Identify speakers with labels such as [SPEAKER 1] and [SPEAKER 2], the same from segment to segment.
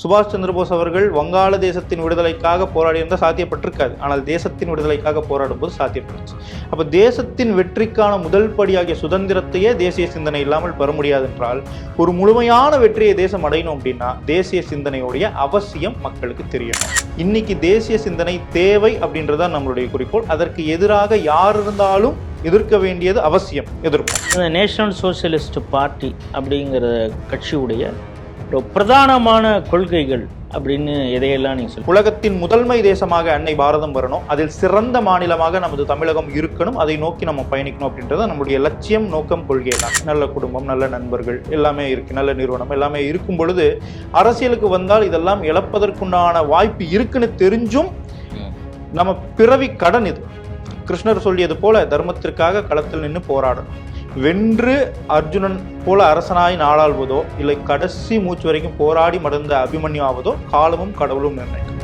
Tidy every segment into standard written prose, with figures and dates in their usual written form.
[SPEAKER 1] சுபாஷ் சந்திரபோஸ் அவர்கள் வங்காள தேசத்தின் விடுதலைக்காக போராடியிருந்தால் சாத்தியப்பட்டிருக்காது. ஆனால் தேசத்தின் விடுதலைக்காக போராடும் போது சாத்தியப்பட்டுச்சு. அப்போ தேசத்தின் வெற்றிக்கான முதல் படியாகிய சுதந்திரத்தையே தேசிய சிந்தனை இல்லாமல் பெற முடியாது என்றால், ஒரு முழுமையான வெற்றியை தேசம் அடையணும் அப்படின்னா தேசிய சிந்தனையுடைய அவசியம் மக்களுக்கு தெரியணும். இன்னைக்கு தேசிய சிந்தனை தேவை அப்படின்றத நம்மளுடைய குறிக்கோள். அதற்கு எதிராக யார் இருந்தாலும் எதிர்க்க வேண்டியது அவசியம், எதிர்ப்போம்.
[SPEAKER 2] இந்த நேஷனல் சோசியலிஸ்ட் பார்ட்டி அப்படிங்கிற கட்சியுடைய பிரதானமான கொள்கைகள் அப்படின்னு எதையெல்லாம் நீங்க சொல்லுங்க.
[SPEAKER 1] உலகத்தின் முதன்மை தேசமாக அன்னை பாரதம் வரணும், அதில் சிறந்த மாநிலமாக நமது தமிழகம் இருக்கணும், அதை நோக்கி நம்ம பயணிக்கணும் அப்படின்றத நம்முடைய லட்சியம், நோக்கம், கொள்கை தான். நல்ல குடும்பம், நல்ல நண்பர்கள் எல்லாமே இருக்கு, நல்ல நிறுவனம் எல்லாமே இருக்கும் பொழுது அரசியலுக்கு வந்தால் இதெல்லாம் இழப்பதற்குண்டான வாய்ப்பு இருக்குன்னு தெரிஞ்சும் நம்ம பிறவி கடன் இது. கிருஷ்ணர் சொல்லியது போல தர்மத்திற்காக களத்தில் நின்று போராடணும். வென்று அர்ஜுனன் போல அரசனாய் நாளாள்வதோ இல்லை கடைசி மூச்சு வரைக்கும் போராடி மடந்த அபிமன்யு ஆவதோ காலமும் கடவுளும் நிர்ணயிக்கும்.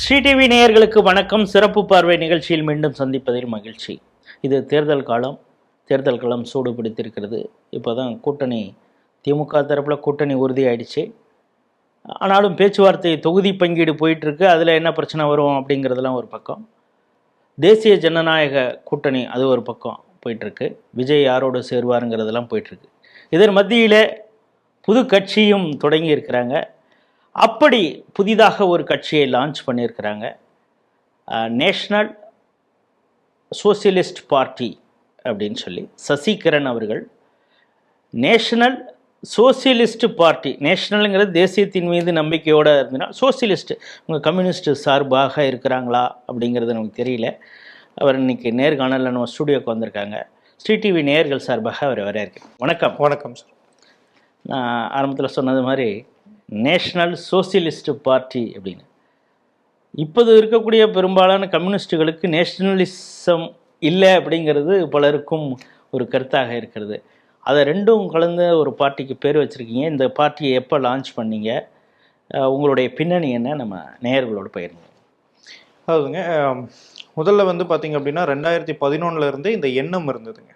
[SPEAKER 2] ஸ்ரீ டிவி நேயர்களுக்கு வணக்கம். சிறப்பு பார்வை நிகழ்ச்சியில் மீண்டும் சந்திப்பதில் மகிழ்ச்சி. இது தேர்தல் காலம். தேர்தல் களம் சூடு பிடித்திருக்கிறது. இப்போ தான் கூட்டணி, திமுக தரப்பில் கூட்டணி உறுதியாயிடுச்சு. ஆனாலும் பேச்சுவார்த்தை, தொகுதி பங்கீடு போயிட்டுருக்கு. அதில் என்ன பிரச்சனை வரும் அப்படிங்கிறதுலாம் ஒரு பக்கம். தேசிய ஜனநாயக கூட்டணி அது ஒரு பக்கம் போயிட்டுருக்கு. விஜய் யாரோடு சேருவாருங்கிறதெல்லாம் போயிட்டுருக்கு. இதன் மத்தியில் புது கட்சியும் தொடங்கி இருக்கிறாங்க. அப்படி புதிதாக ஒரு கட்சியை லான்ச் பண்ணியிருக்கிறாங்க. நேஷ்னல் சோசியலிஸ்ட் பார்ட்டி அப்படின்னு சொல்லி சசிகரன் அவர்கள் நேஷனல் சோசியலிஸ்ட் பார்ட்டி, நேஷனலுங்கிறது தேசியத்தின் மீது நம்பிக்கையோடு இருந்ததுன்னா, சோசியலிஸ்ட் உங்கள் கம்யூனிஸ்ட் சார்பாக இருக்கிறாங்களா அப்படிங்கிறது நமக்கு தெரியல. அவர் இன்னைக்கு நேர்காணலில் நம்ம ஸ்டூடியோக்கு வந்திருக்காங்க. ஸ்ரீ டிவி நேயர்கள் சார்பாக அவர் வர இருக்கேன். வணக்கம்.
[SPEAKER 1] வணக்கம் சார்.
[SPEAKER 2] நான் ஆரம்பத்தில் சொன்னது மாதிரி நேஷனல் சோசியலிஸ்ட் பார்ட்டி அப்படின்னு, இப்போது இருக்கக்கூடிய பெரும்பாலான கம்யூனிஸ்டுகளுக்கு நேஷனலிசம் இல்லை அப்படிங்கிறது பலருக்கும் ஒரு கருத்தாக இருக்கிறது. அதை ரெண்டும் கலந்து ஒரு பார்ட்டிக்கு பேர் வச்சுருக்கீங்க. இந்த பார்ட்டியை எப்போ லான்ச் பண்ணீங்க, உங்களுடைய பின்னணி என்ன, நம்ம நேயர்களோடு பகிருங்க.
[SPEAKER 1] அதாவதுங்க, முதல்ல வந்து பார்த்தீங்க அப்படின்னா 2011 இந்த எண்ணம் இருந்ததுங்க,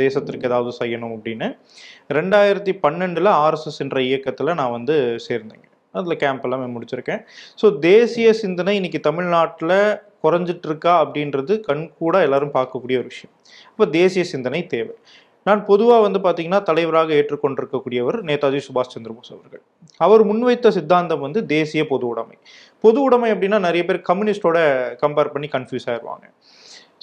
[SPEAKER 1] தேசத்திற்கு ஏதாவது செய்யணும் அப்படின்னு. 2012 RSS என்ற இயக்கத்தில் நான் வந்து சேர்ந்தேங்க. அதில் கேம்ப் எல்லாமே முடிச்சிருக்கேன். ஸோ தேசிய சிந்தனை இன்னைக்கு தமிழ்நாட்டில் குறைஞ்சிட்டு இருக்கா அப்படின்றது கண்கூட எல்லாரும் பார்க்கக்கூடிய ஒரு விஷயம். அப்போ தேசிய சிந்தனை தேவை. நான் பொதுவாக வந்து பார்த்தீங்கன்னா தலைவராக ஏற்றுக்கொண்டிருக்கக்கூடியவர் நேதாஜி சுபாஷ் சந்திரபோஸ் அவர்கள். அவர் முன்வைத்த சித்தாந்தம் வந்து தேசிய பொது உடைமை. பொது உடைமை அப்படின்னா நிறைய பேர் கம்யூனிஸ்டோட கம்பேர் பண்ணி கன்ஃபியூஸ் ஆயிடுவாங்க.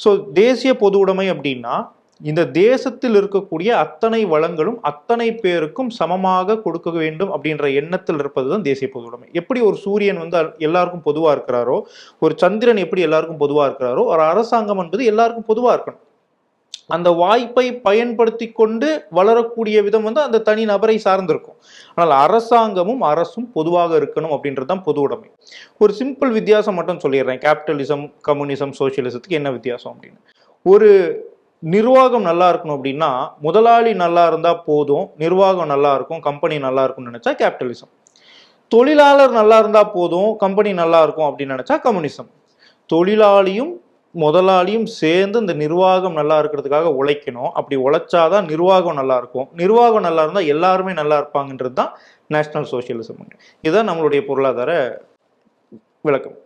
[SPEAKER 1] ஸோ தேசிய பொது உடைமை அப்படின்னா இந்த தேசத்தில் இருக்கக்கூடிய அத்தனை வளங்களும் அத்தனை பேருக்கும் சமமாக கொடுக்க வேண்டும் அப்படின்ற எண்ணத்தில் இருப்பது தான் தேசிய பொது உடைமை. எப்படி ஒரு சூரியன் வந்து எல்லாருக்கும் பொதுவாக இருக்கிறாரோ, ஒரு சந்திரன் எப்படி எல்லாருக்கும் பொதுவாக இருக்கிறாரோ, ஒரு அரசாங்கம் என்பது எல்லாருக்கும் பொதுவாக இருக்கணும். அந்த வாய்ப்பை பயன்படுத்தி கொண்டு வளரக்கூடிய விதம் வந்து அந்த தனி நபரை சார்ந்திருக்கும். ஆனால் அரசாங்கமும் அரசும் பொதுவாக இருக்கணும் அப்படின்றது தான் பொது உடைமை. ஒரு சிம்பிள் வித்தியாசம் மட்டும் சொல்லிடுறேன். கேபிட்டலிசம், கம்யூனிசம், சோசியலிசத்துக்கு என்ன வித்தியாசம் அப்படின்னு. ஒரு நிர்வாகம் நல்லா இருக்கணும் அப்படின்னா முதலாளி நல்லா இருந்தால் போதும், நிர்வாகம் நல்லா இருக்கும், கம்பெனி நல்லா இருக்கும்னு நினைச்சா கேபிட்டலிசம். தொழிலாளர் நல்லா இருந்தால் போதும், கம்பெனி நல்லா இருக்கும் அப்படின்னு நினைச்சா கம்யூனிசம். தொழிலாளியும் முதலாளியும் சேர்ந்து இந்த நிர்வாகம் நல்லா இருக்கிறதுக்காக உழைக்கணும். அப்படி உழைச்சாதான் நிர்வாகம் நல்லா இருக்கும். நிர்வாகம் நல்லா இருந்தால் எல்லாருமே நல்லா இருப்பாங்கன்றது தான் நேஷனல் சோசியலிசம். இதுதான் நம்மளுடைய பொருளாதார விளக்கம்.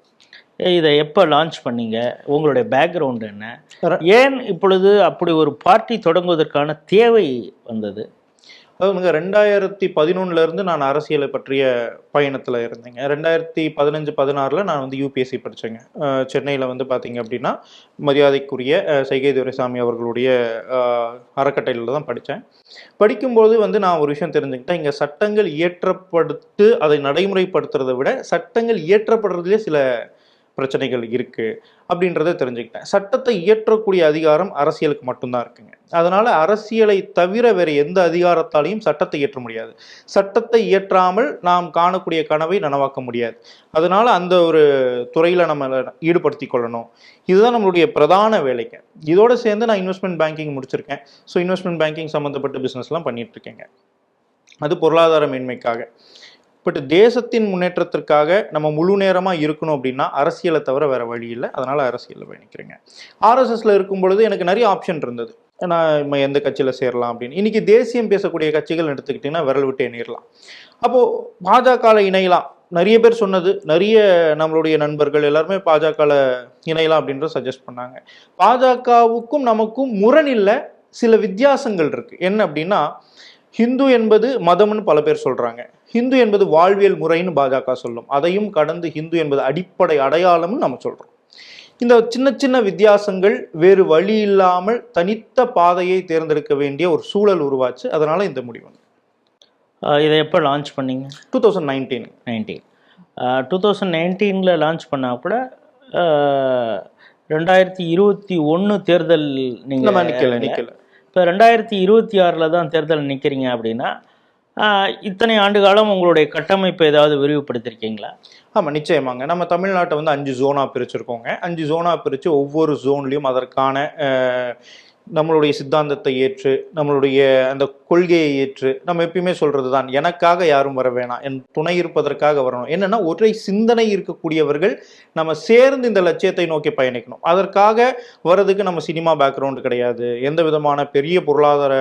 [SPEAKER 2] இதை எப்போ லான்ச் பண்ணீங்க, உங்களுடைய பேக்ரவுண்ட் என்ன, ஏன் இப்பொழுது அப்படி ஒரு பார்ட்டி தொடங்குவதற்கான தேவை வந்தது?
[SPEAKER 1] அதாவது 2011 நான் அரசியலை பற்றிய பயணத்தில் இருந்தேங்க. 2015-16 நான் வந்து யூபிஎஸ்சி படித்தேங்க. சென்னையில் வந்து பார்த்தீங்க அப்படின்னா மரியாதைக்குரிய சைகை துரைசாமி அவர்களுடைய அறக்கட்டளையில் தான் படித்தேன். படிக்கும்போது வந்து நான் ஒரு விஷயம் தெரிஞ்சுக்கிட்டேன். இங்கே சட்டங்கள் இயற்றப்படுத்து அதை நடைமுறைப்படுத்துறதை விட சட்டங்கள் இயற்றப்படுறதுலேயே சில பிரச்சனைகள் இருக்கு அப்படின்றத தெரிஞ்சுக்கிட்டேன். சட்டத்தை இயற்றக்கூடிய அதிகாரம் அரசியலுக்கு மட்டும்தான் இருக்குங்க. அதனால அரசியலை தவிர வேற எந்த அதிகாரத்தாலையும் சட்டத்தை இயற்ற முடியாது. சட்டத்தை இயற்றாமல் நாம் காணக்கூடிய கனவை நனவாக்க முடியாது. அதனால அந்த ஒரு துறையில நம்ம ஈடுபடுத்தி கொள்ளணும். இதுதான் நம்மளுடைய பிரதான வேலைங்க. இதோட சேர்ந்து நான் இன்வெஸ்ட்மெண்ட் பேங்கிங் முடிச்சிருக்கேன். ஸோ இன்வெஸ்ட்மெண்ட் பேங்கிங் சம்மந்தப்பட்ட பிஸ்னஸ்லாம் பண்ணிட்டு இருக்கேங்க. அது பொருளாதார மேன்மைக்காக. பட் தேசத்தின் முன்னேற்றத்திற்காக நம்ம முழு நேரமாக இருக்கணும் அப்படின்னா அரசியலை தவிர வேற வழி இல்லை. அதனால அரசியலில் பயணிக்கிறேங்க. ஆர்எஸ்எஸ்ல இருக்கும் பொழுது எனக்கு நிறைய ஆப்ஷன் இருந்தது. நம்ம எந்த கட்சியில் சேரலாம் அப்படின்னு. இன்னைக்கு தேசியம் பேசக்கூடிய கட்சிகள் எடுத்துக்கிட்டிங்கன்னா விரல் விட்டு எண்ணிடலாம். அப்போது பாஜகவில் இணையலாம் நிறைய பேர் சொன்னது, நிறைய நம்மளுடைய நண்பர்கள் எல்லாருமே பாஜகவில் இணையலாம் அப்படின்றத சஜஸ்ட் பண்ணாங்க. பாஜகவுக்கும் நமக்கும் முரண் இல்லை, சில வித்தியாசங்கள் இருக்கு. என்ன அப்படின்னா, ஹிந்து என்பது மதம்னு பல பேர் சொல்றாங்க, ஹிந்து என்பது வாழ்வியல் முறைன்னு பாஜக சொல்லும். அதையும் கடந்து ஹிந்து என்பது அடிப்படை அடையாளம்னு நம்ம சொல்றோம். இந்த சின்ன சின்ன வித்தியாசங்கள் வேறு வழி இல்லாமல் தனித்த பாதையை தேர்ந்தெடுக்க வேண்டிய ஒரு சூழல் உருவாச்சு. அதனால இந்த முடிவு.
[SPEAKER 2] இதை எப்போ லான்ச் பண்ணீங்க?
[SPEAKER 1] 2019.
[SPEAKER 2] 2019 லான்ச் பண்ணால் கூட 2021 தேர்தல் நீங்கள்
[SPEAKER 1] நிற்கல.
[SPEAKER 2] இப்போ 2026 தான் தேர்தல் நிற்கிறீங்க அப்படின்னா, இத்தனை ஆண்டு காலம் உங்களுடைய கட்டமைப்பை ஏதாவது விரிவுபடுத்திருக்கீங்களா?
[SPEAKER 1] ஆமாம், நிச்சயமாங்க. நம்ம தமிழ்நாட்டை வந்து 5 ஜோனாக பிரிச்சிருக்கோங்க. 5 ஜோனாக பிரித்து ஒவ்வொரு ஜோன்லேயும் அதற்கான நம்மளுடைய சித்தாந்தத்தை ஏற்று, நம்மளுடைய அந்த கொள்கையை ஏற்று, நம்ம எப்பயுமே சொல்கிறது தான், எனக்காக யாரும் வர வேணாம், என் துணை இருப்பதற்காக வரணும். என்னென்னா, ஒற்றை சிந்தனை இருக்கக்கூடியவர்கள் நம்ம சேர்ந்து இந்த லட்சியத்தை நோக்கி பயணிக்கணும். அதற்காக வர்றதுக்கு நம்ம சினிமா பேக்ரவுண்டு கிடையாது, எந்த விதமான பெரிய பொருளாதார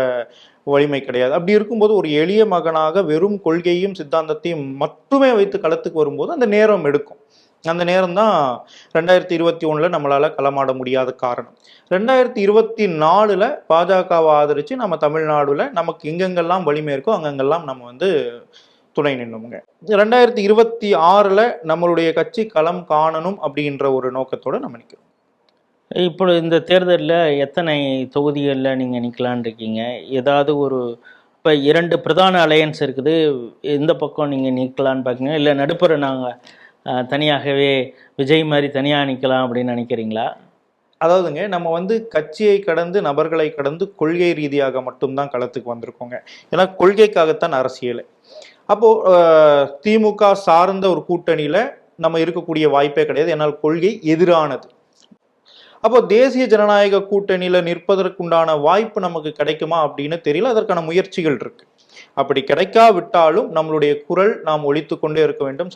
[SPEAKER 1] வலிமை கிடையாது. அப்படி இருக்கும்போது ஒரு எளிய மகனாக வெறும் கொள்கையும் சித்தாந்தத்தையும் மட்டுமே வைத்து களத்துக்கு வரும்போது அந்த நேரம் எடுக்கும். அந்த நேரம் தான் 2021 நம்மளால களமாட முடியாத காரணம். 2024 பாஜகவை ஆதரிச்சு நம்ம தமிழ்நாடுல நமக்கு எங்கெங்கெல்லாம் வலிமை இருக்கோ அங்கெங்கெல்லாம் நம்ம வந்து துணை நின்னோமுங்க. 2026 நம்மளுடைய கட்சி களம் காணணும் அப்படின்ற ஒரு நோக்கத்தோட நம்ம நிற்கிறோம்.
[SPEAKER 2] இப்போ இந்த தேர்தலில் எத்தனை தொகுதிகளில் நீங்கள் நிற்கலான் இருக்கீங்க? ஏதாவது ஒரு இப்போ 2 பிரதான அலையன்ஸ் இருக்குது, இந்த பக்கம் நீங்கள் நிற்கலான்னு பார்க்குங்க, இல்லை நடுப்புற நாங்கள் தனியாகவே விஜய் மாதிரி தனியாக நிற்கலாம் அப்படின்னு நினைக்கிறீங்களா?
[SPEAKER 1] அதாவதுங்க, நம்ம வந்து கட்சியை கடந்து நபர்களை கடந்து கொள்கை ரீதியாக மட்டும்தான் களத்துக்கு வந்திருக்கோங்க. ஏன்னா கொள்கைக்காகத்தான் அரசியல். அப்போது திமுக சார்ந்த ஒரு கூட்டணியில் நம்ம இருக்கக்கூடிய வாய்ப்பே கிடையாது, ஏன்னால் கொள்கை எதிரானது. அப்போ தேசிய ஜனநாயக கூட்டணியில் நிற்பதற்குண்டான வாய்ப்பு நமக்கு கிடைக்குமா அப்படின்னு தெரியல. அதற்கான முயற்சிகள் இருக்கு. அப்படி கிடைக்காவிட்டாலும் நம்மளுடைய குரல் நாம் ஒலித்து கொண்டே இருக்க வேண்டும்.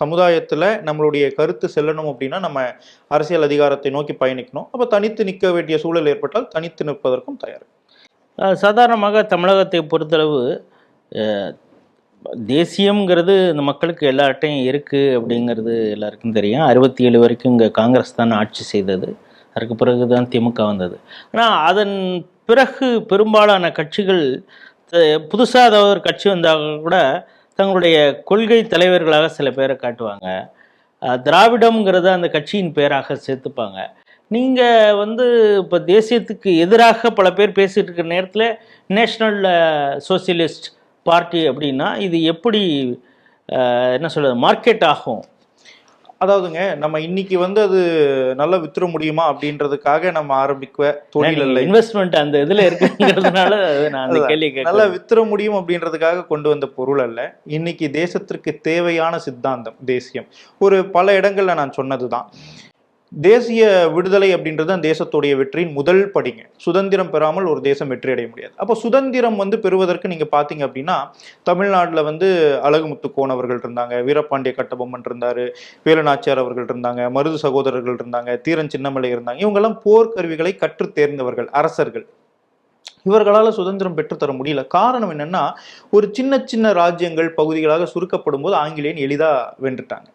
[SPEAKER 1] சமுதாயத்தில் நம்மளுடைய கருத்து செல்லணும் அப்படின்னா நம்ம அரசியல் அதிகாரத்தை நோக்கி பயணிக்கணும். அப்போ தனித்து நிற்க வேண்டிய சூழல் ஏற்பட்டால் தனித்து நிற்பதற்கும் தயார்.
[SPEAKER 2] சாதாரணமாக தமிழகத்தை பொறுத்தளவு தேசியம்ங்கிறது இந்த மக்களுக்கு எல்லார்ட்டையும் இருக்குது அப்படிங்கிறது எல்லாருக்கும் தெரியும். 67 வரைக்கும் இங்கே காங்கிரஸ் தான் ஆட்சி செய்தது, அதற்கு பிறகு தான் திமுக வந்தது. ஆனால் அதன் பிறகு பெரும்பாலான கட்சிகள் புதுசாக ஏதாவது ஒரு கட்சி வந்தால் கூட தங்களுடைய கொள்கை தலைவர்களாக சில பேரை காட்டுவாங்க, திராவிடம்ங்கிறத அந்த கட்சியின் பேராக சேர்த்துப்பாங்க. நீங்கள் வந்து இப்போ தேசியத்துக்கு எதிராக பல பேர் பேசிகிட்டு இருக்கிற நேரத்தில் நேஷ்னல் சோசியலிஸ்ட் பார்ட்டி அப்படின்னா இது எப்படி என்ன சொல்கிறது மார்க்கெட் ஆகும்?
[SPEAKER 1] அதாவதுங்க, நம்ம இன்னைக்கு வந்து அது நல்லா வித்துற முடியுமா அப்படின்றதுக்காக நம்ம ஆரம்பிக்க தொழில் இல்லை,
[SPEAKER 2] இன்வெஸ்ட்மெண்ட் அந்த இதில் இருக்குங்கிறதுனால நான் அந்த கேள்வி
[SPEAKER 1] நல்லா வித்துற முடியும் அப்படின்றதுக்காக கொண்டு வந்த பொருள் அல்ல. இன்னைக்கு தேசத்திற்கு தேவையான சித்தாந்தம் தேசியம். ஒரு பல இடங்கள்ல நான் சொன்னதுதான், தேசிய விடுதலை அப்படின்றது அந்த தேசத்துடைய வெற்றியின் முதல் படிங்க. சுதந்திரம் பெறாமல் ஒரு தேசம் வெற்றி அடைய முடியாது. அப்போ சுதந்திரம் வந்து பெறுவதற்கு நீங்க பாத்தீங்க அப்படின்னா, தமிழ்நாட்டில் வந்து அழகுமுத்து கோன் அவர்கள் இருந்தாங்க, வீரபாண்டிய கட்டபொம்மன் இருந்தாரு, வேலுநாச்சியார் அவர்கள் இருந்தாங்க, மருது சகோதரர்கள் இருந்தாங்க, தீரன் சின்னமலை இருந்தாங்க. இவங்கெல்லாம் போர்க்கருவிகளை கற்று தேர்ந்தவர்கள், அரசர்கள். இவர்களால் சுதந்திரம் பெற்றுத்தர முடியல. காரணம் என்னன்னா, ஒரு சின்ன சின்ன ராஜ்யங்கள் பகுதிகளாக சுருக்கப்படும் போது ஆங்கிலேயன் எளிதாக வென்றுட்டாங்க.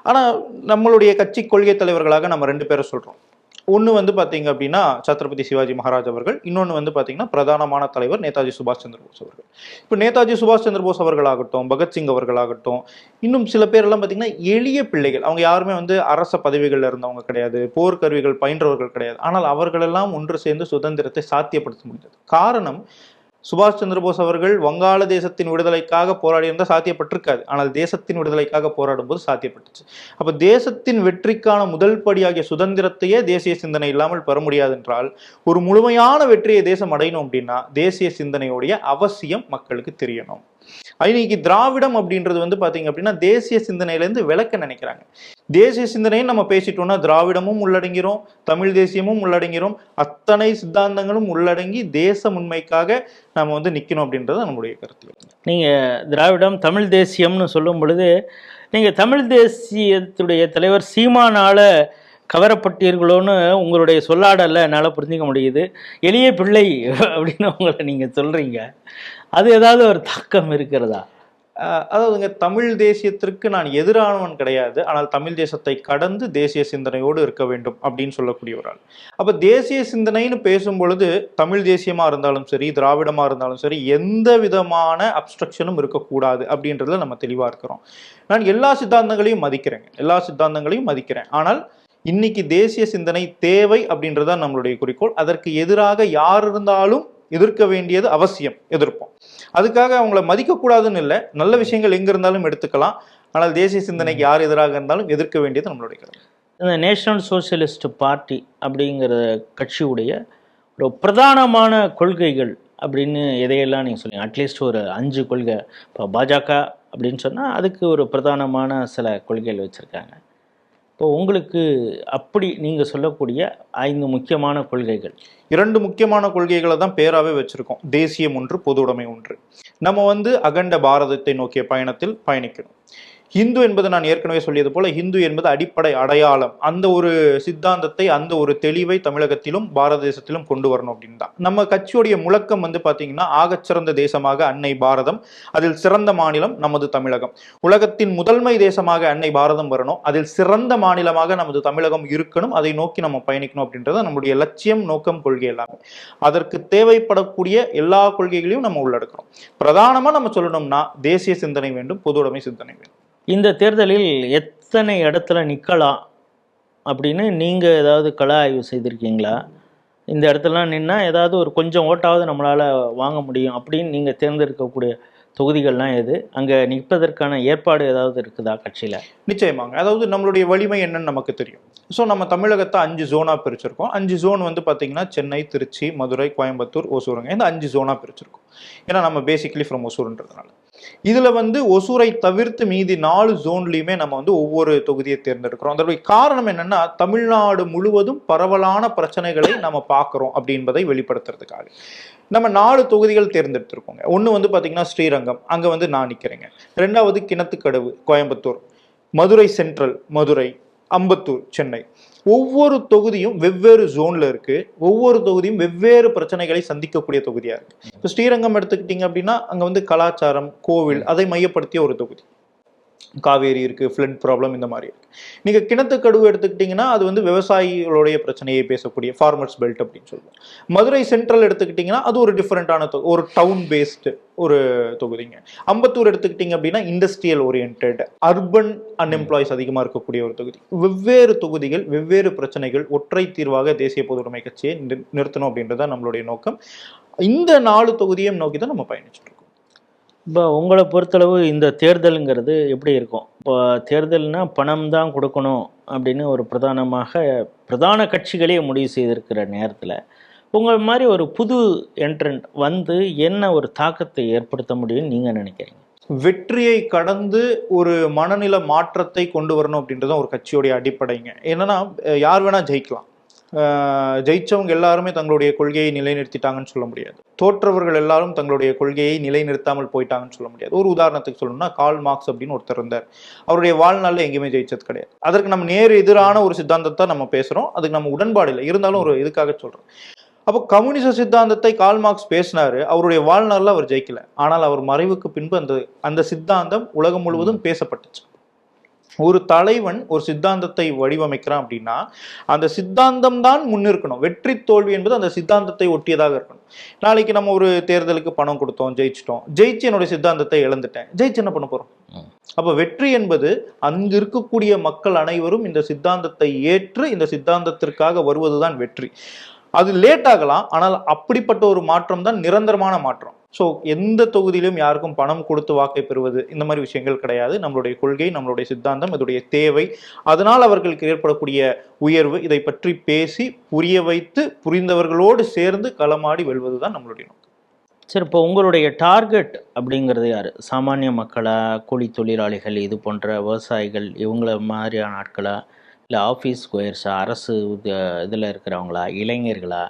[SPEAKER 1] ஆனால் நம்மளுடைய கட்சி கொள்கை தலைவர்களாக நம்ம 2 பேரை சொல்கிறோம். ஒன்று வந்து பார்த்தீங்க அப்படின்னா சத்ரபதி சிவாஜி மகாராஜ் அவர்கள், இன்னொன்று வந்து பார்த்தீங்கன்னா பிரதானமான தலைவர் நேதாஜி சுபாஷ் சந்திர போஸ் அவர்கள். இப்போ நேதாஜி சுபாஷ் சந்திர போஸ் அவர்களாகட்டும், பகத்சிங் அவர்களாகட்டும், இன்னும் சில பேரெல்லாம் பார்த்தீங்கன்னா எளிய பிள்ளைகள். அவங்க யாருமே வந்து அரச பதவிகளில் இருந்தவங்க கிடையாது, போர்க்கருவிகள் பயின்றவர்கள் கிடையாது. ஆனால் அவர்களெல்லாம் ஒன்று சேர்ந்து சுதந்திரத்தை சாத்தியப்படுத்த முடிந்தது. காரணம், சுபாஷ் சந்திர போஸ் அவர்கள் வங்காள தேசத்தின் விடுதலைக்காக போராடி இருந்தால் சாத்தியப்பட்டிருக்காது, ஆனால் தேசத்தின் விடுதலைக்காக போராடும் போது சாத்தியப்பட்டுச்சு. அப்ப தேசத்தின் வெற்றிக்கான முதல் படியாகிய சுதந்திரத்தையே தேசிய சிந்தனை இல்லாமல் பெற முடியாது என்றால், ஒரு முழுமையான வெற்றியை தேசம் அடையணும் அப்படின்னா தேசிய சிந்தனையுடைய அவசியம் மக்களுக்கு தெரியணும். இன்னைக்கு திராவிடம் அப்படின்றது வந்து பாத்தீங்க அப்படின்னா தேசிய சிந்தனையிலேருந்து விளக்க நினைக்கிறாங்க. தேசிய சிந்தனையும் நம்ம பேசிட்டோம்னா திராவிடமும் உள்ளடங்கிறோம், தமிழ் தேசியமும் உள்ளடங்கிறோம், அத்தனை சித்தாந்தங்களும் உள்ளடங்கி தேச உண்மைக்காக நம்ம வந்து நிற்கணும் அப்படின்றது நம்மளுடைய கருத்து.
[SPEAKER 2] நீங்கள் திராவிடம் தமிழ் தேசியம்னு சொல்லும் பொழுது, நீங்கள் தமிழ் தேசியத்துடைய தலைவர் சீமானால கவரப்பட்டீர்களோன்னு உங்களுடைய சொல்லாடல்ல என்னால் புரிஞ்சுக்க முடியுது. எளிய பிள்ளை அப்படின்னு உங்களை நீங்கள் சொல்கிறீங்க. அது ஏதாவது ஒரு தாக்கம் இருக்கிறதா?
[SPEAKER 1] அதாவதுங்க, தமிழ் தேசியத்திற்கு நான் எதிரானவன் கிடையாது. ஆனால் தமிழ் தேசத்தை கடந்து தேசிய சிந்தனையோடு இருக்க வேண்டும் அப்படின்னு சொல்லக்கூடிய ஒரு ஆள். அப்ப தேசிய சிந்தனைன்னு பேசும் பொழுது தமிழ் தேசியமா இருந்தாலும் சரி, திராவிடமா இருந்தாலும் சரி, எந்த விதமான அப்ஸ்ட்ரக்ஷனும் இருக்கக்கூடாது அப்படின்றதுல நம்ம தெளிவா இருக்கிறோம். நான் எல்லா சித்தாந்தங்களையும் மதிக்கிறேங்க, எல்லா சித்தாந்தங்களையும் மதிக்கிறேன். ஆனால் இன்னைக்கு தேசிய சிந்தனை தேவை அப்படின்றதான் நம்மளுடைய குறிக்கோள். அதற்கு எதிராக யார் இருந்தாலும் எதிர்க்க வேண்டியது அவசியம், எதிர்ப்போம். அதுக்காக அவங்கள மதிக்கக்கூடாதுன்னு இல்லை, நல்ல விஷயங்கள் எங்க இருந்தாலும் எடுத்துக்கலாம். ஆனால் தேசிய சிந்தனைக்கு யார் எதிராக இருந்தாலும் எதிர்க்க வேண்டியது நம்மளுடைய கடமை.
[SPEAKER 2] இந்த நேஷனல் சோசியலிஸ்ட் பார்ட்டி அப்படிங்கிற கட்சியுடைய ஒரு பிரதானமான கொள்கைகள் அப்படின்னு எதையெல்லாம் நீங்கள் சொல்லுங்க. அட்லீஸ்ட் ஒரு 5 கொள்கை. இப்போ பாஜக அப்படின்னு சொன்னால் அதுக்கு ஒரு பிரதானமான சில கொள்கைகள் வச்சுருக்காங்க. இப்போ உங்களுக்கு அப்படி நீங்கள் சொல்லக்கூடிய 5 முக்கியமான கொள்கைகள்.
[SPEAKER 1] 2 முக்கியமான கொள்கைகளை தான் பேராவே வச்சிருக்கோம். தேசியம் ஒன்று, பொது உடைமை ஒன்று. நம்ம அகண்ட பாரதத்தை நோக்கிய பயணத்தில் பயணிக்கணும். ஹிந்து என்பது நான் ஏற்கனவே சொல்லியது போல, ஹிந்து என்பது அடிப்படை அடையாளம். அந்த ஒரு சித்தாந்தத்தை, அந்த ஒரு தெளிவை தமிழகத்திலும் பாரத தேசத்திலும் கொண்டு வரணும் அப்படின்னு தான் நம்ம கட்சியுடைய முழக்கம். பார்த்தீங்கன்னா, ஆகச்சிறந்த தேசமாக அன்னை பாரதம், அதில் சிறந்த மாநிலம் நமது தமிழகம். உலகத்தின் முதன்மை தேசமாக அன்னை பாரதம் வரணும், அதில் சிறந்த மாநிலமாக நமது தமிழகம் இருக்கணும். அதை நோக்கி நம்ம பயணிக்கணும் அப்படின்றத நம்முடைய லட்சியம், நோக்கம், கொள்கை எல்லாமே. அதற்கு தேவைப்படக்கூடிய எல்லா கொள்கைகளையும் நம்ம உள்ளடக்கிறோம். பிரதானமா நம்ம சொல்லணும்னா தேசிய சிந்தனை வேண்டும், பொது உடைமை சிந்தனை வேண்டும்.
[SPEAKER 2] இந்த தேர்தலில் எத்தனை இடத்துல நிற்கலாம் அப்படின்னு நீங்கள் ஏதாவது கள ஆய்வு செய்திருக்கீங்களா? இந்த இடத்துலலாம் நின்னா ஏதாவது ஒரு கொஞ்சம் ஓட்டாவது நம்மளால் வாங்க முடியும் அப்படின்னு நீங்கள் தேர்ந்தெடுக்கக்கூடிய தொகுதிகள்லாம் எது? அங்கே நிற்பதற்கான ஏற்பாடு ஏதாவது இருக்குதா கட்சியில்?
[SPEAKER 1] நிச்சயமாங்க. அதாவது நம்மளுடைய வலிமை என்னன்னு நமக்கு தெரியும். ஸோ நம்ம தமிழகத்தை 5 ஜோனாக பிரிச்சிருக்கோம். 5 ஜோன் பார்த்தீங்கன்னா சென்னை, திருச்சி, மதுரை, கோயம்புத்தூர், ஒசூருங்க. இந்த 5 ஜோனாக பிரிச்சிருக்கோம். ஏன்னா நம்ம பேசிக்கலி ஃப்ரம் ஒசூர்ன்றதுனால. இதில் ஒசூரை தவிர்த்து மீதி 4 ஜோன்லையுமே நம்ம ஒவ்வொரு தொகுதியை தேர்ந்தெடுக்கிறோம். அதனுடைய காரணம் என்னன்னா, தமிழ்நாடு முழுவதும் பரவலான பிரச்சனைகளை நம்ம பார்க்குறோம் அப்படின்பதை வெளிப்படுத்துறதுக்காக நம்ம 4 தொகுதிகள் தேர்ந்தெடுத்திருக்கோங்க. ஒன்று பார்த்தீங்கன்னா ஸ்ரீரங்கம், அங்கே நான் நிற்கிறேங்க. 2வது கிணத்துக்கடவு, கோயம்புத்தூர். மதுரை சென்ட்ரல், மதுரை. அம்பத்தூர், சென்னை. ஒவ்வொரு தொகுதியும் வெவ்வேறு ஜோன்ல இருக்கு. ஒவ்வொரு தொகுதியும் வெவ்வேறு பிரச்சனைகளை சந்திக்கக்கூடிய தொகுதியா இருக்கு. இப்போ ஸ்ரீரங்கம் எடுத்துக்கிட்டீங்க அப்படின்னா, அங்க கலாச்சாரம், கோவில், அதை மையப்படுத்திய ஒரு தொகுதி. காவேரி இருக்கு, ஃப்ளட் ப்ராப்ளம், இந்த மாதிரி இருக்கு. நீங்க கிணத்துக்கடவு எடுத்துக்கிட்டீங்கன்னா, அது விவசாயிகளுடைய பிரச்சனையை பேசக்கூடிய ஃபார்மர்ஸ் பெல்ட் அப்படின்னு சொல்லுவோம். மதுரை சென்ட்ரல் எடுத்துக்கிட்டீங்கன்னா, அது ஒரு டிஃபரெண்டான ஒரு டவுன் பேஸ்டு ஒரு தொகுதிங்க. அம்பத்தூர் எடுத்துக்கிட்டீங்க அப்படின்னா, இண்டஸ்ட்ரியல் ஓரியன்ட், அர்பன் அன்எம்ப்ளாய்ஸ் அதிகமாக இருக்கக்கூடிய ஒரு தொகுதி. வெவ்வேறு தொகுதிகள், வெவ்வேறு பிரச்சனைகள், ஒற்றை தீர்வாக தேசிய பொதுவுடைமை கட்சியை நிறுத்தணும் அப்படின்றத நம்மளுடைய நோக்கம். இந்த 4 தொகுதியும் நோக்கி தான் நம்ம பயணிச்சுட்டு இருக்கோம்.
[SPEAKER 2] இப்போ உங்களை பொறுத்தளவு இந்த தேர்தலுங்கிறது எப்படி இருக்கும்? இப்போ தேர்தல்னா பணம் தான் கொடுக்கணும் அப்படின்னு ஒரு பிரதான கட்சிகளே முடிவு செய்திருக்கிற நேரத்தில் உங்கள் மாதிரி ஒரு புது என்ட்ரண்ட் என்ன ஒரு தாக்கத்தை ஏற்படுத்த முடியும்னு நீங்கள் நினைக்கிறீங்க?
[SPEAKER 1] வெற்றியை கடந்து ஒரு மனநில மாற்றத்தை கொண்டு வரணும் அப்படின்றத ஒரு கட்சியோடைய அடிப்படைங்க. என்னன்னா, யார் வேணா ஜெயிக்கலாம். ஜெயிச்சவங்க எல்லாருமே தங்களுடைய கொள்கையை நிலைநிறுத்திட்டாங்கன்னு சொல்ல முடியாது. தோற்றவர்கள் எல்லாரும் தங்களுடைய கொள்கையை நிலைநிறுத்தாமல் போயிட்டாங்கன்னு சொல்ல முடியாது. ஒரு உதாரணத்துக்கு சொல்லணும்னா, கார்ல் மார்க்ஸ் அப்படின்னு ஒருத்தர் இருந்தார். அவருடைய வாழ்நாளில் எங்கேயுமே ஜெயிச்சது கிடையாது. அதற்கு நம்ம நேர் எதிரான ஒரு சித்தாந்தத்தை நம்ம பேசுறோம். அதுக்கு நம்ம உடன்பாடு இல்லை, இருந்தாலும் ஒரு இதுக்காக சொல்றோம். அப்போ கம்யூனிச சித்தாந்தத்தை கார்ல் மார்க்ஸ் பேசினாரு. அவருடைய வாழ்நாளில் அவர் ஜெயிக்கல. ஆனால் அவர் மறைவுக்கு பின்பு அந்த சித்தாந்தம் உலகம் முழுவதும் பேசப்பட்டுச்சு. ஒரு தலைவன் ஒரு சித்தாந்தத்தை வடிவமைக்கிறான் அப்படின்னா, அந்த சித்தாந்தம் தான் முன்னிருக்கணும். வெற்றி தோல்வி என்பது அந்த சித்தாந்தத்தை ஒட்டியதாக இருக்கணும். நாளைக்கு நம்ம ஒரு தேர்தலுக்கு பணம் கொடுத்தோம், ஜெயிச்சு என்னுடைய சித்தாந்தத்தை இழந்துட்டேன், ஜெயிச்சு என்ன பண்ண போறோம்? அப்ப வெற்றி என்பது அங்கு இருக்கக்கூடிய மக்கள் அனைவரும் இந்த சித்தாந்தத்தை ஏற்று இந்த சித்தாந்தத்திற்காக வருவதுதான் வெற்றி. அது லேட் ஆகலாம், ஆனால் அப்படிப்பட்ட ஒரு மாற்றம் தான் நிரந்தரமான மாற்றம். ஸோ எந்த தொகுதியிலும் யாருக்கும் பணம் கொடுத்து வாக்கை பெறுவது இந்த மாதிரி விஷயங்கள் கிடையாது. நம்மளுடைய கொள்கை, நம்மளுடைய சித்தாந்தம், இதோடைய தேவை, அதனால் அவர்களுக்கு ஏற்படக்கூடிய உயர்வு, இதை பற்றி பேசி புரிய வைத்து புரிந்தவர்களோடு சேர்ந்து களமாடி வெல்வது தான் நம்மளுடைய நோக்கம்.
[SPEAKER 2] சரி, இப்போ உங்களுடைய டார்கெட் அப்படிங்கிறது யார்? சாமானிய மக்களா, கூலி தொழிலாளிகள், இது போன்ற விவசாயிகள், இவங்கள மாதிரியான ஆட்களா, இல்லை ஆஃபீஸ் கோயர்ஸா, அரசு இதில் இருக்கிறவங்களா, இளைஞர்களா,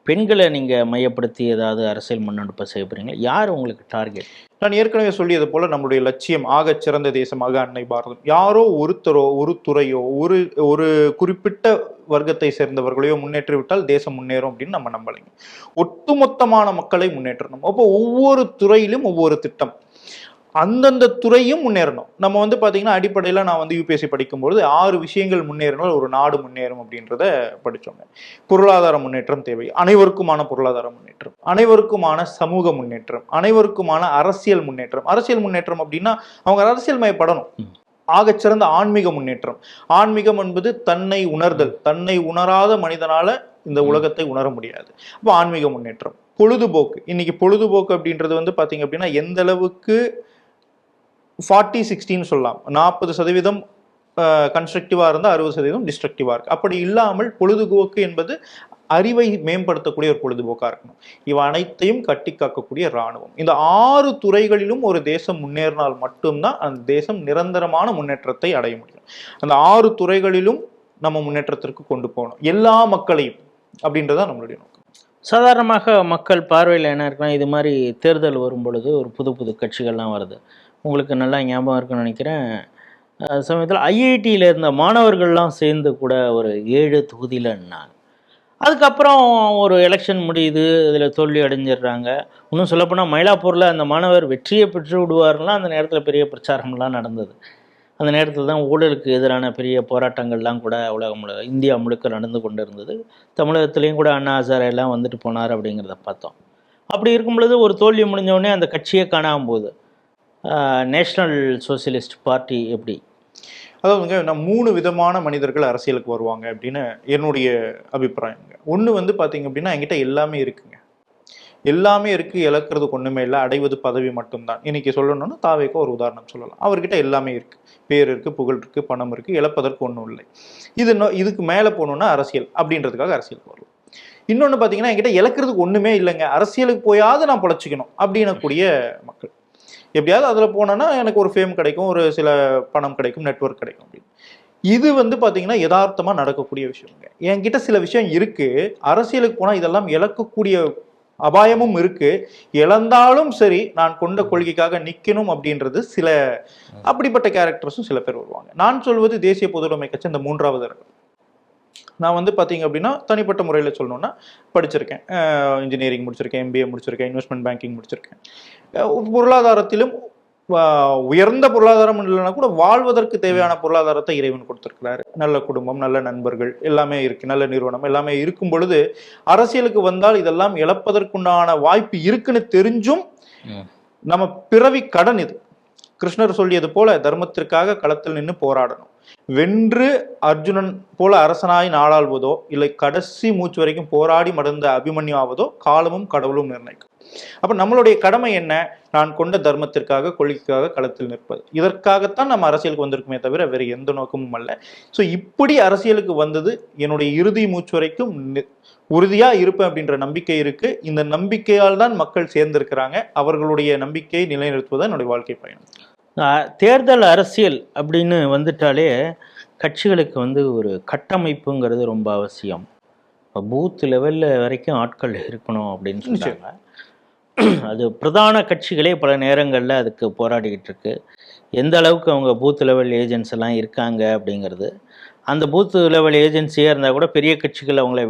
[SPEAKER 2] பெண்களை நீங்கள் மையப்படுத்தி ஏதாவது அரசியல் முன்னெடுப்பை செய்ய போகிறீங்களா? யார் உங்களுக்கு டார்கெட்?
[SPEAKER 1] நான் ஏற்கனவே சொல்லியது போல நம்முடைய லட்சியம் ஆகச் சிறந்த தேசமாக அன்னை பாரதம். யாரோ ஒருத்தரோ ஒரு துறையோ ஒரு ஒரு குறிப்பிட்ட வர்க்கத்தை சேர்ந்தவர்களையோ முன்னேற்றிவிட்டால் தேசம் முன்னேறும் அப்படின்னு நம்ம நம்பலைங்க. ஒட்டுமொத்தமான மக்களை முன்னேற்றணும். அப்போ ஒவ்வொரு துறையிலும் ஒவ்வொரு திட்டம், அந்தந்த துறையும் முன்னேறணும். நம்ம வந்து பார்த்தீங்கன்னா அடிப்படையில் நான் வந்து யூபிஎஸ்சி படிக்கும்பொழுது 6 விஷயங்கள் முன்னேறினால் ஒரு நாடு முன்னேறும் அப்படின்றத படித்தோங்க. பொருளாதார முன்னேற்றம் தேவை, அனைவருக்குமான பொருளாதார முன்னேற்றம், அனைவருக்குமான சமூக முன்னேற்றம், அனைவருக்குமான அரசியல் முன்னேற்றம். அரசியல் முன்னேற்றம் அப்படின்னா அவங்க அரசியல் மயப்படணும். ஆகச்சிறந்த ஆன்மீக முன்னேற்றம். ஆன்மீகம் என்பது தன்னை உணர்தல். தன்னை உணராத மனிதனால இந்த உலகத்தை உணர முடியாது. அப்போ ஆன்மீக முன்னேற்றம். பொழுதுபோக்கு. இன்னைக்கு பொழுதுபோக்கு அப்படின்றது வந்து பார்த்தீங்க அப்படின்னா எந்த அளவுக்கு 40-60 சொல்லலாம். 40% கன்ஸ்ட்ரக்டிவா இருந்தால் 60% டிஸ்ட்ரக்டிவா இருக்கு. அப்படி இல்லாமல் பொழுதுபோக்கு என்பது அறிவை மேம்படுத்தக்கூடிய ஒரு பொழுதுபோக்கா இருக்கணும். இவ அனைத்தையும் கட்டி காக்கக்கூடிய இராணுவம். இந்த 6 துறைகளிலும் ஒரு தேசம் முன்னேறினால் மட்டும்தான் அந்த தேசம் நிரந்தரமான முன்னேற்றத்தை அடைய முடியும். அந்த 6 துறைகளிலும் நம்ம முன்னேற்றத்திற்கு கொண்டு போகணும், எல்லா மக்களையும், அப்படின்றதான் நம்மளுடைய நோக்கம்.
[SPEAKER 2] சாதாரணமாக மக்கள் பார்வையில் என்ன இருக்குன்னா, இது மாதிரி தேர்தல் வரும் பொழுது ஒரு புது புது கட்சிகள்லாம் வருது. உங்களுக்கு நல்லா ஞாபகம் இருக்குன்னு நினைக்கிறேன், சமயத்தில் ஐஐடியில் இருந்த மாணவர்கள்லாம் சேர்ந்து கூட ஒரு 7 தொகுதியிலன்னாங்க. அதுக்கப்புறம் ஒரு எலெக்ஷன் முடியுது, இதில் தோல்வி அடைஞ்சிடுறாங்க. இன்னும் சொல்லப்போனால் மயிலாப்பூரில் அந்த மாணவர் வெற்றியை பெற்று விடுவார்லாம் அந்த நேரத்தில் பெரிய பிரச்சாரம்லாம் நடந்தது. அந்த நேரத்தில் தான் ஊழலுக்கு எதிரான பெரிய போராட்டங்கள்லாம் கூட உலகம் இந்தியா முழுக்க நடந்து கொண்டு இருந்தது. தமிழகத்துலேயும் கூட அண்ணா ஹசாரே எல்லாம் வந்துட்டு போனார் அப்படிங்கிறத பார்த்தோம். அப்படி இருக்கும் பொழுது ஒரு தோல்வி முடிஞ்சவுடனே அந்த கட்சியே காணாமல் போகுது. நேஷ்னல் சோசியலிஸ்ட் பார்ட்டி எப்படி?
[SPEAKER 1] அதாவதுங்க, நான் 3 விதமான மனிதர்கள் அரசியலுக்கு வருவாங்க அப்படின்னு என்னுடைய அபிப்பிராயங்க. ஒன்று வந்து பார்த்தீங்க அப்படின்னா என்கிட்ட எல்லாமே இருக்குங்க, எல்லாமே இருக்கு, இழக்கிறதுக்கு ஒன்றுமே இல்லை, அடைவது பதவி மட்டும்தான். இன்னைக்கு சொல்லணும்னா தாவேக்கோ ஒரு உதாரணம் சொல்லலாம். அவர்கிட்ட எல்லாமே இருக்கு, பேர் இருக்கு, புகழ் இருக்கு, பணம் இருக்கு, இழப்பதற்கு ஒன்றும் இல்லை. இதுக்கு மேலே போகணுன்னா அரசியல் அப்படின்றதுக்காக அரசியலுக்கு வரும். இன்னொன்று பார்த்தீங்கன்னா என்கிட்ட இழக்கிறதுக்கு ஒன்றுமே இல்லைங்க, அரசியலுக்கு போயாவது நான் பொழைச்சிக்கணும் அப்படின்னக்கூடிய மக்கள். எப்படியாவது அதில் போனேன்னா எனக்கு ஒரு ஃபேம் கிடைக்கும், ஒரு சில பணம் கிடைக்கும், நெட்வொர்க் கிடைக்கும் அப்படின்னு. இது வந்து பார்த்தீங்கன்னா யதார்த்தமாக நடக்கக்கூடிய விஷயங்க. என்கிட்ட சில விஷயம் இருக்கு, அரசியலுக்கு போனால் இதெல்லாம் இழக்கக்கூடிய அபாயமும் இருக்கு, இழந்தாலும் சரி நான் கொண்ட கொள்கைக்காக நிற்கணும் அப்படின்றது சில அப்படிப்பட்ட கேரக்டர்ஸும் சில பேர் வருவாங்க. நான் சொல்வது தேசிய பொதுவுடைமை கட்சி இந்த 3வது ரகம். நான் வந்து பார்த்தீங்க அப்படின்னா தனிப்பட்ட முறையில் சொல்லணும்னா படிச்சிருக்கேன், இன்ஜினியரிங் முடிச்சிருக்கேன், எம்பிஏ முடிச்சிருக்கேன், இன்வெஸ்ட்மெண்ட் பேங்கிங் முடிச்சிருக்கேன். பொருளாதாரத்திலும் உயர்ந்த பொருளாதாரம் இல்லைன்னா கூட வாழ்வதற்கு தேவையான பொருளாதாரத்தை இறைவன் கொடுத்திருக்கிறாரு. நல்ல குடும்பம், நல்ல நண்பர்கள் எல்லாமே இருக்கு, நல்ல நிறுவனம் எல்லாமே இருக்கும் பொழுது அரசியலுக்கு வந்தால் இதெல்லாம் இழப்பதற்குண்டான வாய்ப்பு இருக்குன்னு தெரிஞ்சும் நம்ம பிறவி கடன் இது. கிருஷ்ணர் சொல்லியது போல தர்மத்திற்காக களத்தில் நின்று போராடணும். வென்று அர்ஜுனன் போல அரசனாய் நாளாள்வதோ இல்லை கடைசி மூச்சு வரைக்கும் போராடி மடந்த அபிமன்யு ஆவதோ காலமும் கடவுளும் நிர்ணயிக்கும். அப்ப நம்மளுடைய கடமை என்ன? நான் கொண்ட தர்மத்திற்காக, கொள்கைக்காக களத்தில் நிற்பது. இதற்காகத்தான் நம்ம அரசியலுக்கு வந்திருக்குமே தவிர வேறு எந்த நோக்கமும் அல்ல. ஸோ இப்படி அரசியலுக்கு வந்தது என்னுடைய இறுதி மூச்சு வரைக்கும் உறுதியா இருப்பேன் அப்படின்ற நம்பிக்கை இருக்கு. இந்த நம்பிக்கையால் தான் மக்கள் சேர்ந்திருக்கிறாங்க. அவர்களுடைய நம்பிக்கையை நிலைநிறுத்துவதுதான் என்னுடைய வாழ்க்கை பயணம்.
[SPEAKER 2] தேர்தல் அரசியல் அப்படின்னு வந்துட்டாலே கட்சிகளுக்கு வந்து ஒரு கட்டமைப்புங்கிறது ரொம்ப அவசியம். பூத் லெவலில் வரைக்கும் ஆட்கள் இருக்கணும் அப்படின்னு சொல்லிட்டாங்க. அது பிரதான கட்சிகளே பல நேரங்களில் அதுக்கு போராடிக்கிட்டு இருக்கு. எந்த அளவுக்கு அவங்க பூத் லெவல் ஏஜென்ட்ஸ் எல்லாம் இருக்காங்க அப்படிங்கிறது. அந்த பூத் லெவல் ஏஜென்சியாக இருந்தால் கூட பெரிய கட்சிகள் அவங்கள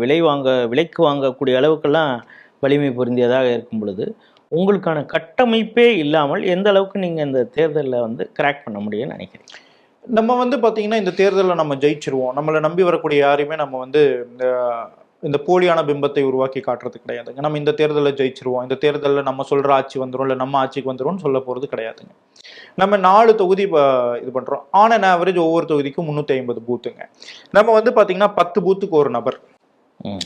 [SPEAKER 2] விலைக்கு வாங்கக்கூடிய அளவுக்கெல்லாம் வலிமை பொருந்தியதாக இருக்கும் பொழுது உங்களுக்கான கட்டமைப்பே இல்லாமல் எந்த அளவுக்கு நீங்கள் இந்த தேர்தலில் வந்து கிராக் பண்ண முடியும்னு நினைக்கிறீங்க?
[SPEAKER 1] நம்ம வந்து பார்த்தீங்கன்னா இந்த தேர்தலில் நம்ம ஜெயிச்சிருவோம், நம்மளை நம்பி வரக்கூடிய யாரையுமே நம்ம வந்து இந்த போலியான பிம்பத்தை உருவாக்கி காட்டுறது கிடையாதுங்க. நம்ம இந்த தேர்தலில் ஜெயிச்சிருவோம், இந்த தேர்தலில் நம்ம சொல்கிற ஆட்சி வந்துடும், இல்லை நம்ம ஆட்சிக்கு வந்துடும்னு சொல்ல போகிறது கிடையாதுங்க. நம்ம 4 தொகுதி இது பண்ணுறோம். ஆன் அன் ஆவரேஜ் ஒவ்வொரு தொகுதிக்கும் 350 பூத்துங்க. நம்ம வந்து பார்த்தீங்கன்னா 10 பூத்துக்கு ஒரு நபர்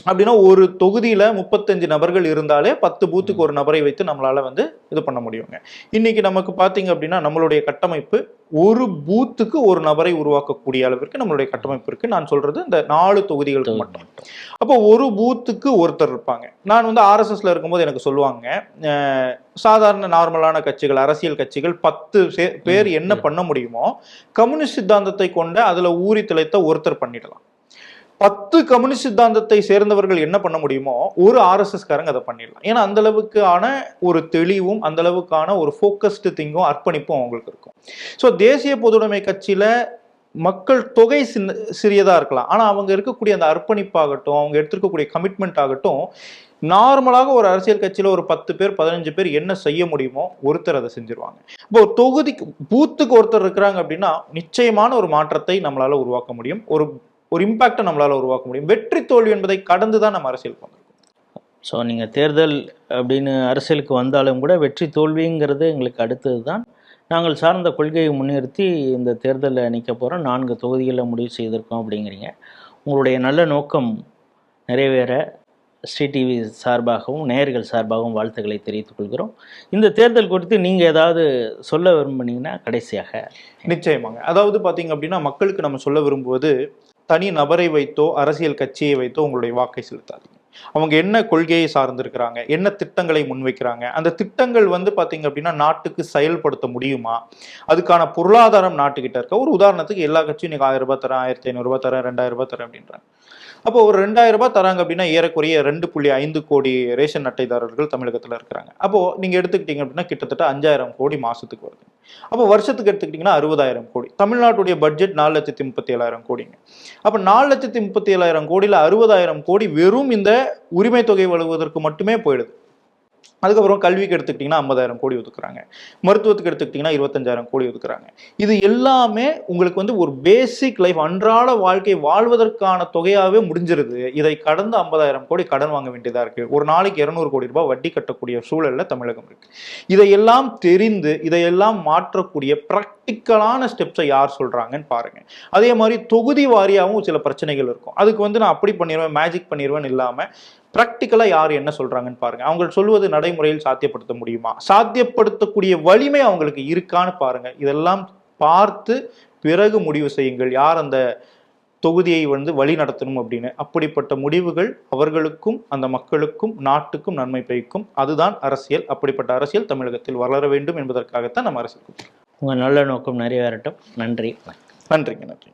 [SPEAKER 1] அப்படின்னா ஒரு தொகுதியில 35 நபர்கள் இருந்தாலே 10 பூத்துக்கு ஒரு நபரை வைத்து நம்மளால வந்து இது பண்ண முடியுங்க. இன்னைக்கு நமக்கு பாத்தீங்க அப்படின்னா நம்மளுடைய கட்டமைப்பு ஒரு பூத்துக்கு ஒரு நபரை உருவாக்கக்கூடிய அளவிற்கு நம்மளுடைய கட்டமைப்பு இருக்கு. நான் சொல்றது இந்த 4 தொகுதிகளுக்கு மட்டும். அப்போ ஒரு பூத்துக்கு ஒருத்தர் இருப்பாங்க. நான் வந்து RSSல இருக்கும்போது எனக்கு சொல்லுவாங்க, சாதாரண நார்மலான கட்சிகள், அரசியல் கட்சிகள் 10 பேர் என்ன பண்ண முடியுமோ கம்யூனிஸ்ட் சித்தாந்தத்தை கொண்ட அதுல ஊறி திளைத்த ஒருத்தர் பண்ணிடலாம். 10 கம்யூனிஸ்ட் சித்தாந்தத்தை சேர்ந்தவர்கள் என்ன பண்ண முடியுமோ ஒரு RSS காரங்க அதை பண்ணிடலாம். ஏன்னா அந்த அளவுக்கான ஒரு தெளிவும் அந்த அளவுக்கான ஒரு ஃபோக்கஸ்டு திங்கும் அர்ப்பணிப்பும் அவங்களுக்கு இருக்கும். ஸோ தேசிய பொதுவுடைமை கட்சியில மக்கள் தொகை சிறியதா இருக்கலாம், ஆனா அவங்க இருக்கக்கூடிய அந்த அர்ப்பணிப்பாகட்டும், அவங்க எடுத்திருக்கக்கூடிய கமிட்மெண்ட் ஆகட்டும், நார்மலாக ஒரு அரசியல் கட்சியில ஒரு 10 பேர் 15 பேர் என்ன செய்ய முடியுமோ ஒருத்தர் அதை செஞ்சிருவாங்க. இப்போ ஒரு தொகுதிக்கு பூத்துக்கு ஒருத்தர் இருக்கிறாங்க அப்படின்னா நிச்சயமான ஒரு மாற்றத்தை நம்மளால உருவாக்க முடியும், ஒரு இம்பாக்டை நம்மளால உருவாக்க முடியும். வெற்றி தோல்வி என்பதை கடந்து தான் நம்ம அரசியலுக்கு வந்திருக்கோம்.
[SPEAKER 2] ஸோ நீங்கள் தேர்தல் அப்படின்னு அரசியலுக்கு வந்தாலும் கூட வெற்றி தோல்விங்கிறது எங்களுக்கு அடுத்தது தான். நாங்கள் சார்ந்த கொள்கையை முன்னிறுத்தி இந்த தேர்தலில் நிற்க போகிறோம், 4 தொகுதிகளில் முடிவு செய்திருக்கோம் அப்படிங்கிறீங்க. உங்களுடைய நல்ல நோக்கம் நிறைவேற ஸ்ரீ டிவி சார்பாகவும் நேயர்கள் சார்பாகவும் வாழ்த்துக்களை தெரிவித்துக் கொள்கிறோம். இந்த தேர்தல் குறித்து நீங்கள் ஏதாவது சொல்ல விரும்புனீங்கன்னா கடைசியாக.
[SPEAKER 1] நிச்சயமாங்க. அதாவது பார்த்தீங்க அப்படின்னா மக்களுக்கு நம்ம சொல்ல விரும்புவது, தனி நபரை வைத்தோ அரசியல் கட்சியை வைத்தோ உங்களுடைய வாக்கை செலுத்தாதீங்க. அவங்க என்ன கொள்கையை சார்ந்திருக்கிறாங்க, என்ன திட்டங்களை முன்வைக்கிறாங்க, அந்த திட்டங்கள் வந்து பார்த்தீங்க அப்படின்னா நாட்டுக்கு செயல்படுத்த முடியுமா, அதுக்கான பொருளாதாரம் நாட்டுக்கிட்ட இருக்க. ஒரு உதாரணத்துக்கு எல்லா கட்சியும் இன்னைக்கு 1000 ரூபாய் தரேன், 1500 ரூபாய் தரேன், 2000 ரூபாய் தரேன் அப்படின்றாங்க. அப்போ ஒரு 2000 ரூபாய் தராங்க அப்படின்னா ஏறக்குறைய 2.5 கோடி ரேஷன் அட்டைதாரர்கள் தமிழகத்தில் இருக்கிறாங்க. அப்போ நீங்க எடுத்துக்கிட்டீங்க அப்படின்னா கிட்டத்தட்ட 5000 கோடி மாசத்துக்கு வருது. அப்போ வருஷத்துக்கு எடுத்துக்கிட்டீங்கன்னா 60,000 கோடி. தமிழ்நாட்டுடைய பட்ஜெட் 4,37,000 கோடிங்க. அப்போ 4,37,000 கோடியில் 60,000 கோடி வெறும் இந்த உரிமை தொகை வழங்குவதற்கு மட்டுமே போயிடுது. அதுக்கப்புறம் கல்விக்கு எடுத்துக்கிட்டிங்கன்னா 50,000 கோடி ஒதுக்குறாங்க, மருத்துவத்துக்கு எடுத்துக்கிட்டிங்கன்னா 25,000 கோடி ஒதுக்குறாங்க. இது எல்லாமே உங்களுக்கு வந்து ஒரு பேசிக் லைஃப் அன்றாட வாழ்க்கை வாழ்வதற்கான தொகையாகவே முடிஞ்சிருது. இதை கடந்து 50,000 கோடி கடன் வாங்க வேண்டியதாக இருக்குது. ஒரு நாளைக்கு 200 கோடி ரூபாய் வட்டி கட்டக்கூடிய சூழலில் தமிழகம் இருக்குது. இதையெல்லாம் தெரிந்து இதையெல்லாம் மாற்றக்கூடிய ப்ராக்டிக்கலான ஸ்டெப்ஸை யார் சொல்கிறாங்கன்னு பாருங்கள். அதே மாதிரி தொகுதி வாரியாகவும் சில பிரச்சனைகள் இருக்கும். அதுக்கு வந்து நான் அப்படி பண்ணிடுவேன், மேஜிக் பண்ணிடுவேன் இல்லாமல் ப்ராக்டிக்கலாக யார் என்ன சொல்கிறாங்கன்னு பாருங்கள். அவங்க சொல்வது நடைமுறையில் சாத்தியப்படுத்த முடியுமா, சாத்தியப்படுத்தக்கூடிய வலிமை அவங்களுக்கு இருக்கான்னு பாருங்கள். இதெல்லாம் பார்த்து பிறகு முடிவு செய்யுங்கள் யார் அந்த தொகுதியை வந்து வழி நடத்தணும் அப்படின்னு. அப்படிப்பட்ட முடிவுகள் அவர்களுக்கும் அந்த மக்களுக்கும் நாட்டுக்கும் நன்மை பயக்கும். அதுதான் அரசியல். அப்படிப்பட்ட அரசியல் தமிழகத்தில் வளர வேண்டும் என்பதற்காகத்தான் நம்ம அரசியல்.
[SPEAKER 2] உங்கள் நல்ல நோக்கம் நிறைவேறட்டும். நன்றி.
[SPEAKER 1] நன்றிங்க. நன்றி.